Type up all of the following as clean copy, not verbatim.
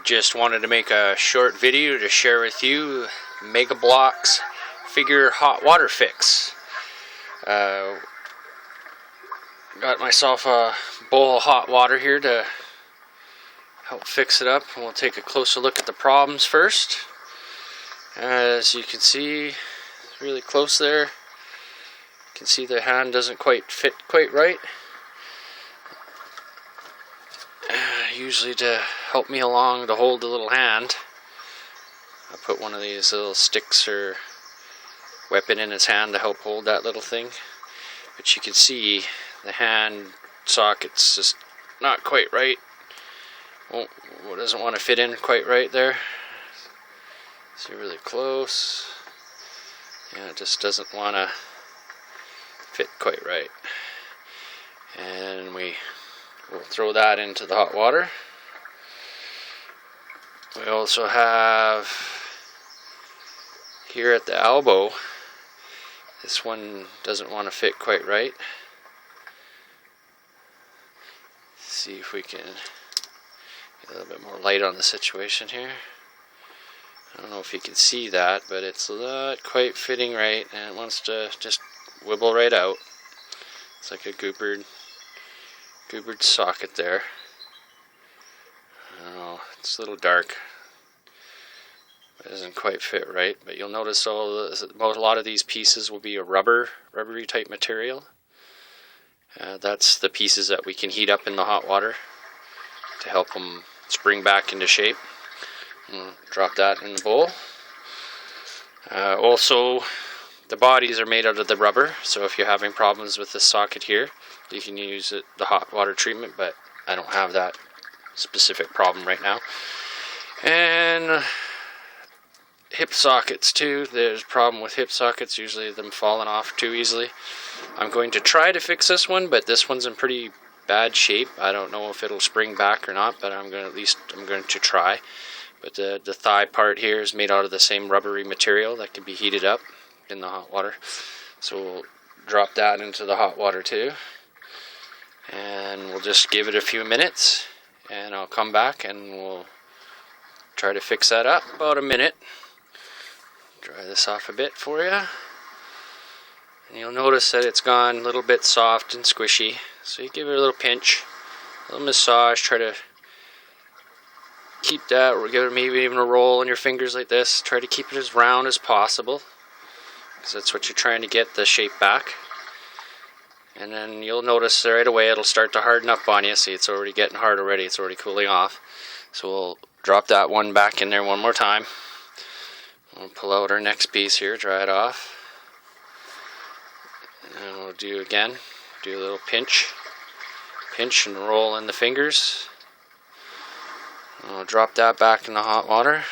Just wanted to make a short video to share with you Mega Bloks figure hot water fix. Got myself a bowl of hot water here to help fix it up, and we'll take a closer look at the problems first. As you can see, really close there, you can see the hand doesn't quite fit quite right. Usually to help me along to hold the little hand, I put one of these little sticks or weapon in his hand to help hold that little thing. But you can see the hand socket's just not quite right. Doesn't want to fit in quite right there. See, really close. Yeah, it just doesn't want to fit quite right. And we'll throw that into the hot water. We also have here at the elbow, this one doesn't want to fit quite right. See if we can get a little bit more light on the situation here. I don't know if you can see that, but it's not quite fitting right, and it wants to just wibble right out. It's like a goobered socket there. I don't know, it's a little dark. It doesn't quite fit right, but you'll notice a lot of these pieces will be a rubbery type material. That's the pieces that we can heat up in the hot water to help them spring back into shape. Drop that in the bowl. Also, the bodies are made out of the rubber, so if you're having problems with this socket here, you can use the hot water treatment, but I don't have that specific problem right now. And hip sockets too. There's a problem with hip sockets, usually them falling off too easily. I'm going to try to fix this one, but this one's in pretty bad shape. I don't know if it'll spring back or not, but I'm going to try. But the thigh part here is made out of the same rubbery material that can be heated up in the hot water. So we'll drop that into the hot water too. And we'll just give it a few minutes, and I'll come back and we'll try to fix that up. About a minute. Dry this off a bit for you. And you'll notice that it's gone a little bit soft and squishy. So you give it a little pinch, a little massage, try to keep that, or give it maybe even a roll on your fingers like this. Try to keep it as round as possible, because that's what you're trying to get the shape back. And then you'll notice right away it'll start to harden up on you. See, it's already getting hard already, it's already cooling off. So we'll drop that one back in there one more time. We'll pull out our next piece here, dry it off. And we'll do a little pinch and roll in the fingers. And we'll drop that back in the hot water.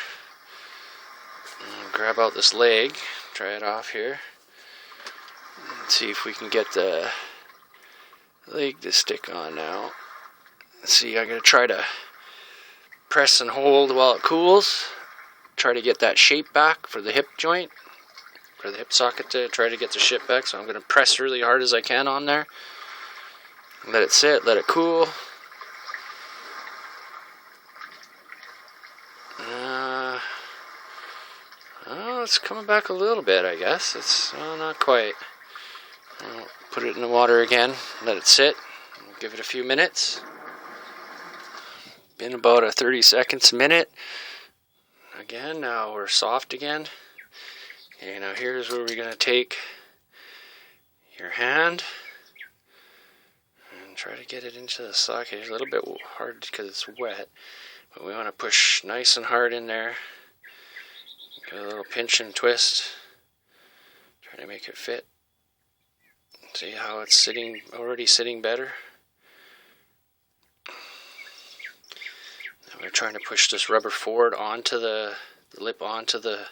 And grab out this leg, dry it off here. And see if we can get the leg to stick on now. See, I'm going to try to press and hold while it cools. Try to get that shape back for the hip joint, for the hip socket, to try to get the shape back. So I'm going to press really hard as I can on there. Let it sit, let it cool. It's coming back a little bit, I guess. It's not quite. I'll put it in the water again, let it sit. We'll give it a few minutes. Been about a 30 seconds, minute. Again, now we're soft again. Okay, now here's where we're going to take your hand and try to get it into the socket. It's a little bit hard because it's wet, but we want to push nice and hard in there. Get a little pinch and twist. Try to make it fit. See how it's sitting, already sitting better. Now we're trying to push this rubber forward onto the lip, onto the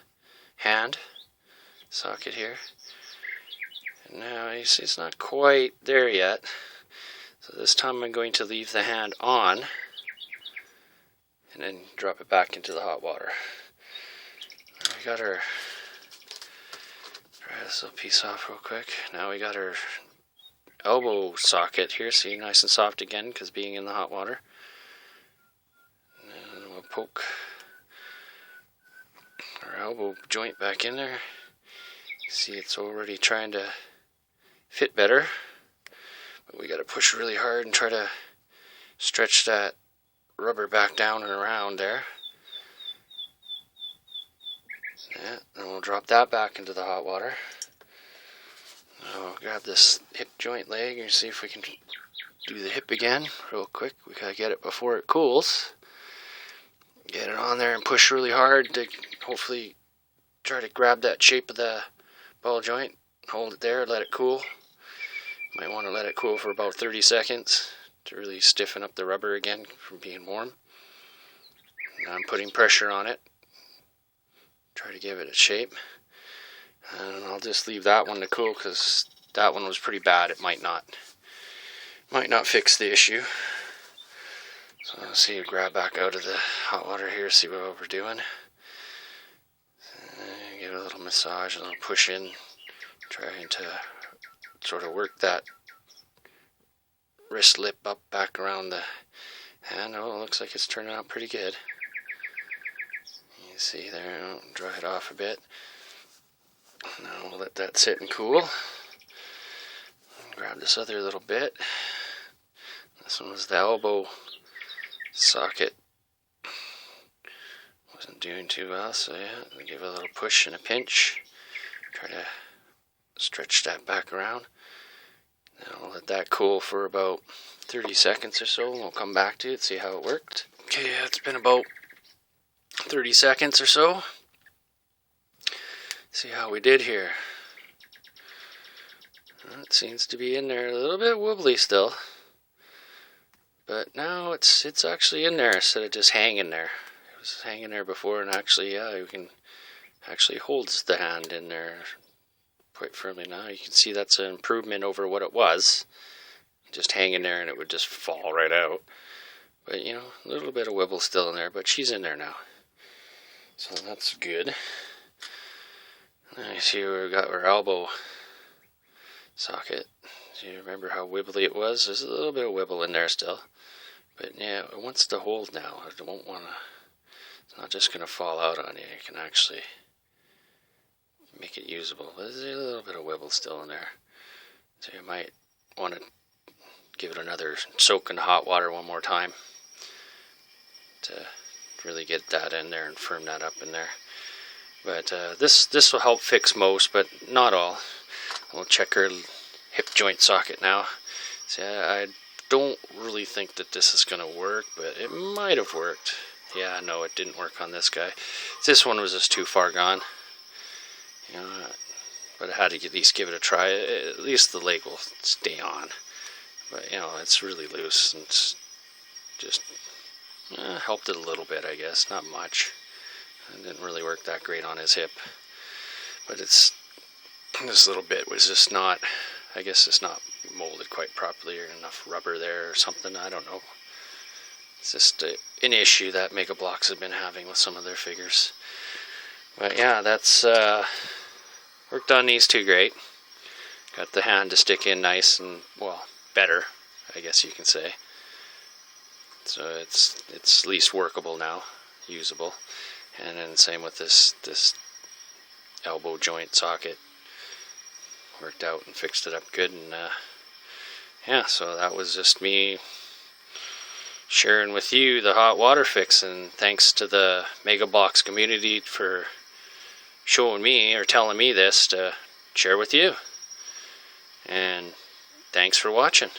hand socket here. And now you see it's not quite there yet. So this time I'm going to leave the hand on and then drop it back into the hot water. We got our, try this little piece off real quick. Now we got our elbow socket here, see, nice and soft again because being in the hot water. And we'll poke our elbow joint back in there. See, it's already trying to fit better, but we got to push really hard and try to stretch that rubber back down and around there. Yeah, and we'll drop that back into the hot water. Now we'll grab this hip joint leg and see if we can do the hip again real quick. We gotta get it before it cools. Get it on there and push really hard to hopefully try to grab that shape of the ball joint. Hold it there, let it cool. Might want to let it cool for about 30 seconds to really stiffen up the rubber again from being warm. Now I'm putting pressure on it. Try to give it a shape. And I'll just leave that one to cool because that one was pretty bad. It might not fix the issue. So let's see, grab back out of the hot water here, see what we're doing. Give it a little massage, a little push in, trying to sort of work that wrist lip up back around the hand. Oh, it looks like it's turning out pretty good. You see there, I'll dry it off a bit. Now we'll let that sit and cool. Grab this other little bit. This one was the elbow socket. Wasn't doing too well, so yeah, give it a little push and a pinch. Try to stretch that back around. Now we'll let that cool for about 30 seconds or so, and we'll come back to it, see how it worked. Okay, yeah, it's been about 30 seconds or so. See how we did here. It seems to be in there, a little bit wobbly still. But now it's actually in there instead of just hanging there. It was hanging there before, and actually, yeah, you can actually holds the hand in there quite firmly now. You can see that's an improvement over what it was. Just hanging there and it would just fall right out. But, you know, a little bit of wibble still in there, but she's in there now. So that's good. Now you see we've got our elbow socket. Do you remember how wibbly it was? There's a little bit of wibble in there still. But yeah, it wants to hold now. It won't want to, it's not just going to fall out on you. You can actually make it usable. But there's a little bit of wibble still in there. So you might want to give it another soak in hot water one more time to really get that in there and firm that up in there. But this will help fix most, but not all. We'll check our hip joint socket now. See, I don't really think that this is going to work, but it might have worked. Yeah, no, it didn't work on this guy. This one was just too far gone. You know, but I had to at least give it a try. At least the leg will stay on. But, you know, it's really loose, and it's just helped it a little bit, I guess. Not much. It didn't really work that great on his hip. But this little bit was just not, I guess it's not molded quite properly, or enough rubber there or something. I don't know. It's just an issue that Mega Bloks have been having with some of their figures. But yeah, that's worked on these two great. Got the hand to stick in nice and, well, better, I guess you can say. So it's at least workable now, usable. And then same with this elbow joint socket. Worked out and fixed it up good. And yeah, so that was just me sharing with you the hot water fix. And thanks to the Mega Bloks community for showing me or telling me this to share with you. And thanks for watching.